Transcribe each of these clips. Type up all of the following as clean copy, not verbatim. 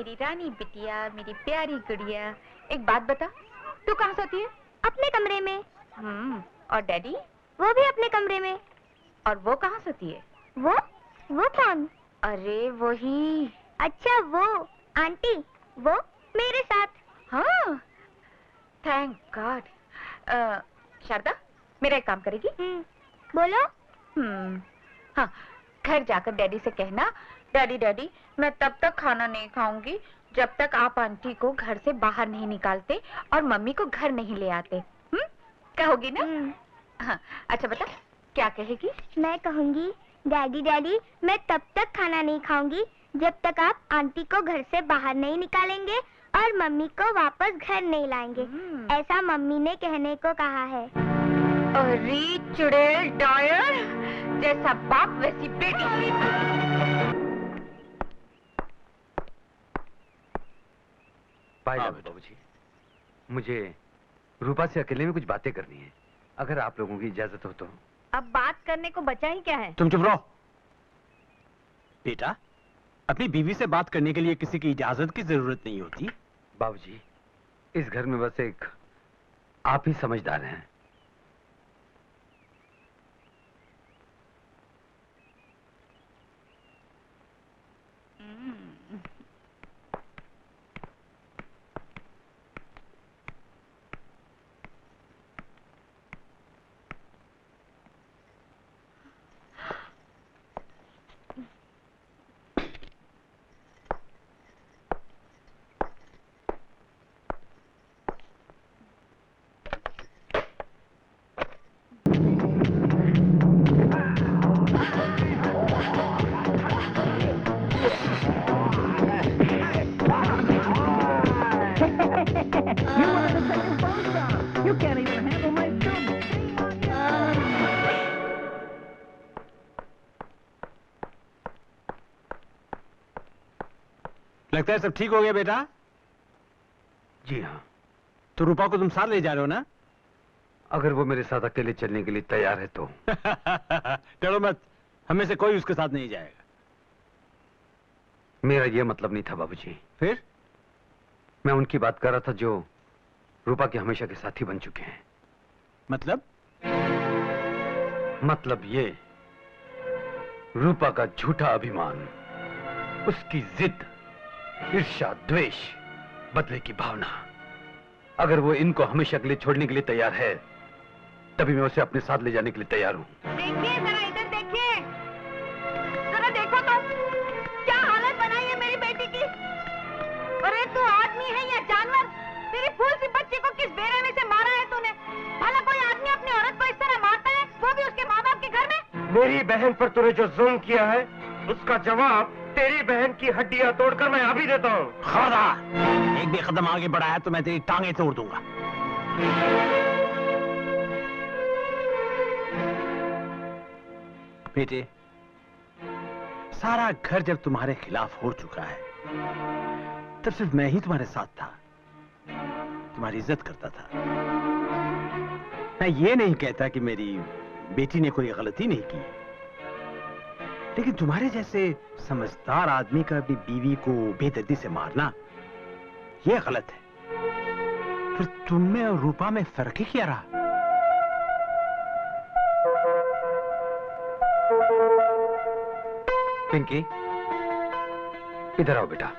मेरी रानी बिटिया, मेरी प्यारी गुड़िया, एक बात बता, तू कहाँ सोती है? अपने कमरे में। और डैडी? वो भी अपने कमरे में। और वो कहाँ सोती है? वो कौन? अरे वही। अच्छा वो आंटी, वो मेरे साथ। हाँ, थैंक गॉड। शारदा, मेरा एक काम करेगी? बोलो। हाँ, घर जाकर डैडी से कहना, डैडी डैडी मैं तब तक खाना नहीं खाऊंगी जब तक आप आंटी को घर से बाहर नहीं निकालते और मम्मी को घर नहीं ले आते। कहोगी ना? हाँ, अच्छा बता, क्या कहेगी? मैं कहूंगी, डैडी डैडी मैं तब तक खाना नहीं खाऊंगी जब तक आप आंटी को घर से बाहर नहीं निकालेंगे और मम्मी को वापस घर नहीं लाएंगे। ऐसा मम्मी ने कहने को कहा है। अरे चुड़ैल डायर, जैसा बाप वैसी बेटी। बाबूजी, मुझे रूपा से अकेले में कुछ बातें करनी है, अगर आप लोगों की इजाजत हो तो। अब बात करने को बचा ही क्या है? तुम चुप रहो। बेटा, अपनी बीवी से बात करने के लिए किसी की इजाजत की जरूरत नहीं होती। बाबूजी, इस घर में बस एक आप ही समझदार हैं। लगता है सब ठीक हो गया बेटा? जी हाँ। तो रूपा को तुम साथ ले जा रहे हो ना? अगर वो मेरे साथ अकेले चलने के लिए तैयार है तो। डरो मत, हमें से कोई उसके साथ नहीं जाएगा। मेरा ये मतलब नहीं था बाबूजी। फिर? मैं उनकी बात कर रहा था जो रूपा के हमेशा के साथी बन चुके हैं। मतलब? मतलब ये, रूपा का झूठा अभिमान, उसकी जिद, ईर्ष्या, द्वेष, बदले की भावना, अगर वो इनको हमेशा के लिए छोड़ने के लिए तैयार है, तभी मैं उसे अपने साथ ले जाने के लिए तैयार हूँ। देखिए जरा, इधर देखिए, जरा देखो तो क्या हालत बनाई है मेरी बेटी की। अरे तू आदमी है या जानवर? तेरी फूल सी बच्ची को किस बेरहमी से मारा है तूने? भला कोई आदमी अपनी औरत को इस तरह मारता है, वो भी उसके माँ बाप के घर में? मेरी बहन पर तूने जो जुल्म किया है, उसका जवाब तेरी बहन की हड्डियां तोड़कर मैं अभी देता हूँ। खबरदार, एक भी कदम आगे बढ़ाया तो मैं तेरी टांगे तोड़ दूंगा। बेटे, सारा घर जब तुम्हारे खिलाफ हो चुका है, तब सिर्फ मैं ही तुम्हारे साथ था, तुम्हारी इज्जत करता था। मैं ये नहीं कहता कि मेरी बेटी ने कोई गलती नहीं की, लेकिन तुम्हारे जैसे समझदार आदमी का अपनी बीवी को बेदर्दी से मारना, यह गलत है। फिर तुम में और रूपा में फर्क ही क्या रहा? पिंकी, इधर आओ बेटा।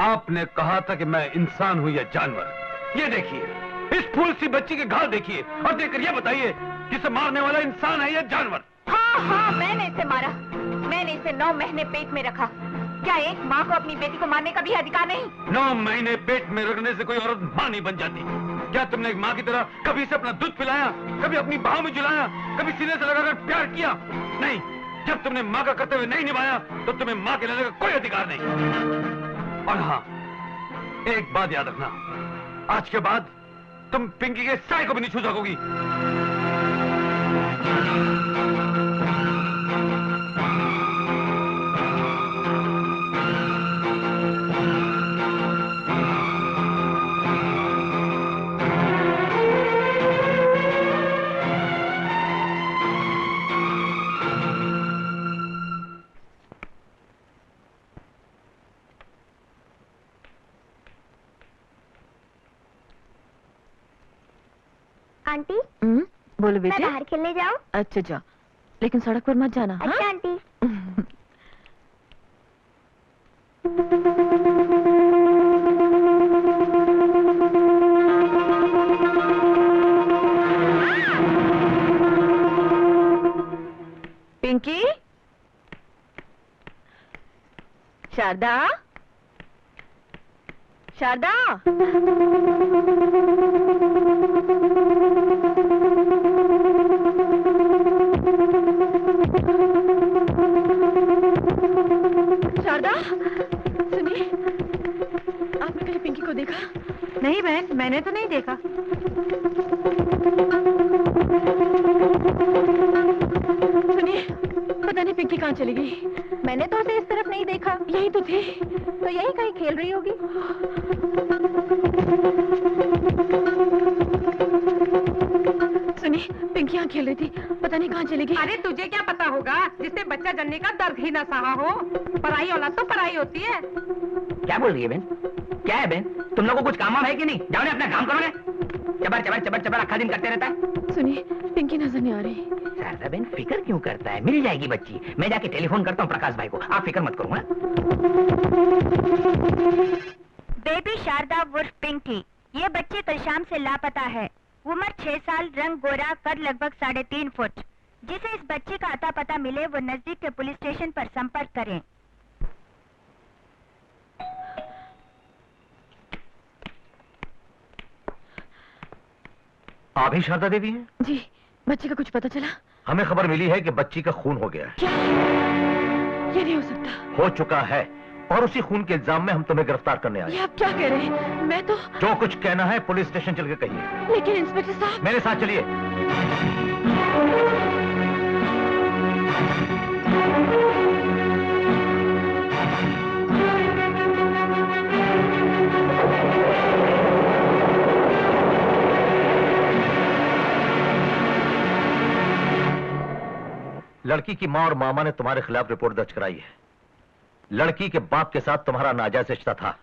आपने कहा था कि मैं इंसान हूं या जानवर। ये देखिए, इस फूल सी बच्ची के घाव देखिए और देखकर ये बताइए कि इसे मारने वाला इंसान है या जानवर? हाँ हाँ, मैंने इसे मारा। मैंने इसे 9 महीने पेट में रखा। क्या एक माँ को अपनी बेटी को मारने का भी अधिकार नहीं? 9 महीने पेट में रखने से कोई औरत माँ नहीं बन जाती। क्या तुमने एक माँ की तरह कभी इसे अपना दूध पिलाया, कभी अपनी बाहों में झुलाया, कभी सीने से लगाकर प्यार किया? नहीं। जब तुमने माँ का कर्तव्य नहीं निभाया तो तुम्हें माँ कहलाने का कोई अधिकार नहीं। और हाँ, एक बात याद रखना, आज के बाद तुम पिंकी के साए को भी नहीं छू सकोगी। आंटी बोलो मैं बेटे। बाहर खेलने जाऊँ? अच्छा जा, लेकिन सड़क पर मत जाना। हाँ? अच्छा आंटी। पिंकी, शारदा, शारदा। शारदा, सुनिए, आपने कहीं पिंकी को देखा? नहीं बहन, मैंने तो नहीं देखा। सुनिए, पता नहीं पिंकी कहाँ चली गई। मैंने तो उसे इस तरफ नहीं देखा। यही तो थी। तो यही कहीं खेल रही होगी। सुनिए, पिंकी यहाँ खेल रही थी, पता नहीं कहाँ चली गई। अरे तुझे क्या पता होगा, जिससे बच्चा जनने का दर्द ही ना सहा हो। पराई औलाद तो पराई होती है। क्या बोल रही है बहन? क्या है बहन? तुम लोगों को कुछ काम है कि नहीं? जाओ ने अपना काम करो ने। चबर चबर चबर चबर आखा दिन करते रहता है। सुनिए, पिंकी नजर नहीं आ रही। शारदा बहन फिक्र क्यों करता है? मिल जाएगी बच्ची। मैं जाके टेलीफोन करता हूँ प्रकाश भाई को। आप फिक्र मत करो ना। बेबी शारदा उर्फ पिंकी, ये बच्ची कल शाम से लापता है। उम्र 6 साल, रंग गोरा, कद लगभग 3.5 फुट। जिसे इस बच्ची का अता पता मिले वो नजदीक के पुलिस स्टेशन पर संपर्क करें। आप ही शारदा देवी हैं? जी, बच्ची का कुछ पता चला? हमें खबर मिली है कि बच्ची का खून हो गया है। क्या? ये नहीं हो सकता। हो चुका है, और उसी खून के इल्जाम में हम तुम्हें गिरफ्तार करने आए। ये आप क्या कह रहे हैं? मैं तो... जो कुछ कहना है पुलिस स्टेशन चल के कहिए। लेकिन इंस्पेक्टर साहब... मेरे साथ चलिए। लड़की की मां और मामा ने तुम्हारे खिलाफ रिपोर्ट दर्ज कराई है। लड़की के बाप के साथ तुम्हारा नाजायज रिश्ता था,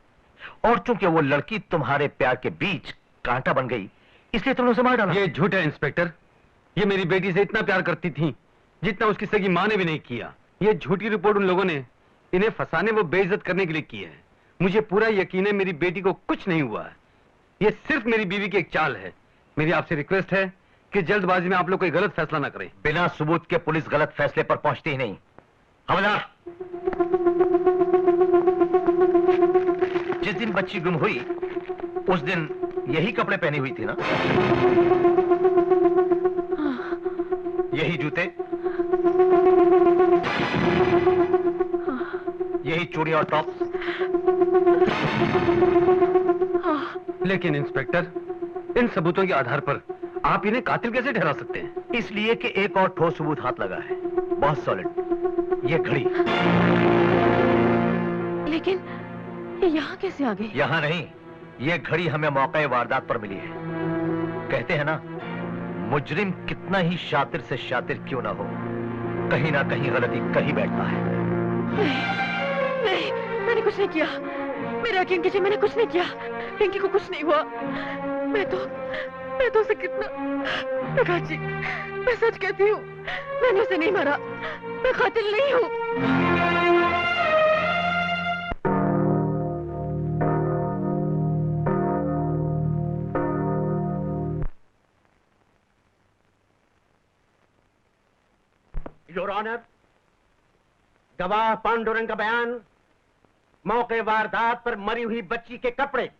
और चूंकि वो लड़की तुम्हारे प्यार के बीच कांटा बन गई, इसलिए तुमने उसे मार डाला। ये झूठ है इंस्पेक्टर। ये मेरी बेटी से इतना प्यार करती थी जितना उसकी सगी मां ने भी नहीं किया। ये झूठी रिपोर्ट उन लोगों ने इन्हें फंसाने व बेइज्जत करने के लिए की है। मुझे पूरा यकीन है मेरी बेटी को कुछ नहीं हुआ है। ये सिर्फ मेरी बीवी की एक चाल है। मेरी आपसे रिक्वेस्ट है कि जल्दबाजी में आप लोग कोई गलत फैसला ना करें। बिना सबूत के पुलिस गलत फैसले पर पहुंचती ही नहीं। हवलदार, जिस दिन बच्ची गुम हुई उस दिन यही कपड़े पहनी हुई थी ना? यही जूते, यही चूड़ी और टॉप। लेकिन इंस्पेक्टर, इन सबूतों के आधार पर आप इन्हें कातिल कैसे ठहरा सकते हैं? इसलिए कि एक और ठोस सबूत हाथ लगा है, बहुत सॉलिड। ये घड़ी। लेकिन ये यहाँ कैसे आ गई? यहाँ नहीं, ये घड़ी हमें मौके वारदात पर मिली है। कहते हैं ना, मुजरिम कितना ही शातिर से शातिर क्यों ना हो, कहीं ना कहीं गलती कहीं बैठता है। नहीं, मैंने कुछ नहीं किया। मेरा यकीन कीजिए, मैंने कुछ नहीं किया। पिंकी को कुछ नहीं हुआ। मैं तो उसे कितना... प्रकाश जी, मैं सच कहती हूँ, मैंने उसे नहीं मारा। मैं कातिल नहीं हूँ। योर ऑनर, गवाह पांडुरंग का बयान, मौके वारदात पर मरी हुई बच्ची के कपड़े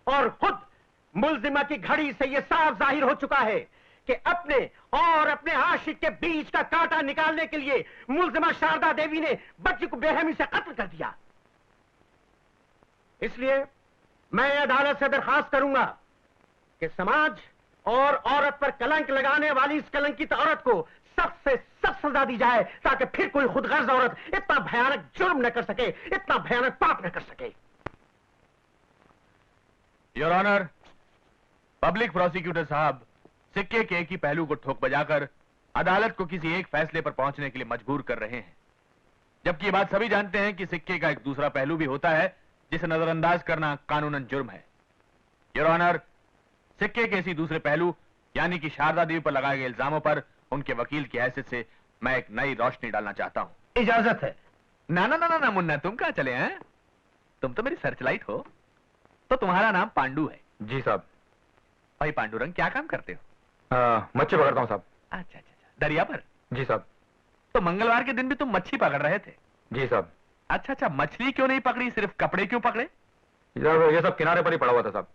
और खुद मुल्जिमा की घड़ी से यह साफ जाहिर हो चुका है कि अपने और अपने आशिक के बीच का कांटा निकालने के लिए मुल्जिमा शारदा देवी ने बच्ची को बेरहमी से कत्ल कर दिया। इसलिए मैं अदालत से दरखास्त करूंगा कि समाज और औरत पर कलंक लगाने वाली इस कलंकित औरत को सख्त से सख्त सजा दी जाए, ताकि फिर कोई खुदगर्ज औरत इतना भयानक जुर्म न कर सके, इतना भयानक पाप न कर सके। योर ऑनर, पब्लिक प्रोसिक्यूटर साहब सिक्के के एक ही पहलू को ठोक बजाकर अदालत को किसी एक फैसले पर पहुंचने के लिए मजबूर कर रहे हैं, जबकि ये बात सभी जानते हैं कि सिक्के का एक दूसरा पहलू भी होता है जिसे नजरअंदाज करना कानूनन जुर्म है। योर ऑनर, सिक्के के इसी दूसरे पहलू यानी कि शारदा देवी पर लगाए गए इल्जामों पर उनके वकील की हैसियत से मैं एक नई रोशनी डालना चाहता हूं। इजाजत है। ना ना ना ना ना मुन्ना, तुम कहां चले हैं? तुम तो मेरी सर्चलाइट हो। तो तुम्हारा नाम पांडु है? जी साहब। भाई पांडुरंग, क्या काम करते हो? मच्छी पकड़ता हूँ साहब। अच्छा अच्छा, दरिया पर? जी साहब। तो मंगलवार के दिन भी तुम मच्छी पकड़ रहे थे? जी साहब। अच्छा अच्छा, मछली क्यों नहीं पकड़ी, सिर्फ कपड़े क्यों पकड़े? ये सब किनारे पर ही पड़ा हुआ था साहब।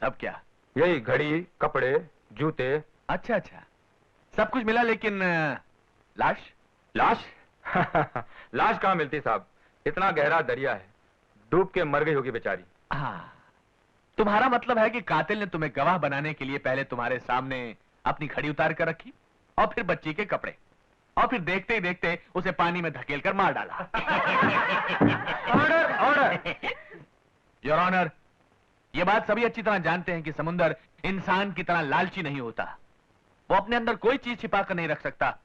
सब क्या? यही घड़ी, कपड़े, जूते। अच्छा अच्छा, सब कुछ मिला, लेकिन लाश? लाश? लाश कहाँ मिलती साहब, इतना गहरा दरिया है, डूब के मर गई होगी बेचारी। हाँ, तुम्हारा मतलब है कि कातिल ने तुम्हें गवाह बनाने के लिए पहले तुम्हारे सामने अपनी घड़ी उतार कर रखी और फिर बच्ची के कपड़े, और फिर देखते ही देखते उसे पानी में धकेल कर मार डाला। Order order. योर ऑनर, ये बात सभी अच्छी तरह जानते हैं कि समुंदर इंसान की तरह लालची नहीं होता। वो अपने अंदर कोई चीज छिपा कर नहीं रख सकता।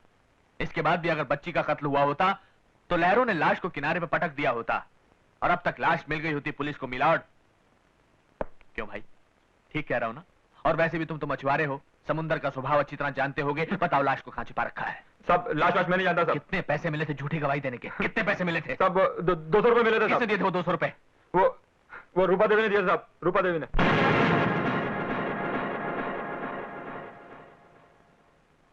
इसके बाद भी अगर बच्ची का कत्ल हुआ होता तो लहरों ने लाश को किनारे पर पटक दिया होता और अब तक लाश मिल गई होती पुलिस को मिलावट। क्यों भाई, ठीक कह रहा हूं ना? और वैसे भी तुम तो मछुआरे हो, समुंदर का स्वभाव अच्छी तरह जानते होगे। बताओ लाश को कहां छिपा रखा है? सब लाश मैं नहीं जानता साहब। कितने पैसे मिले थे झूठी गवाही देने के? कितने पैसे मिले थे? सब 200 रुपए मिले थे किसने साहब। दिए थे वो 200 रुपए? वो रूपा देवी ने दिया साहब, रूपा देवी ने।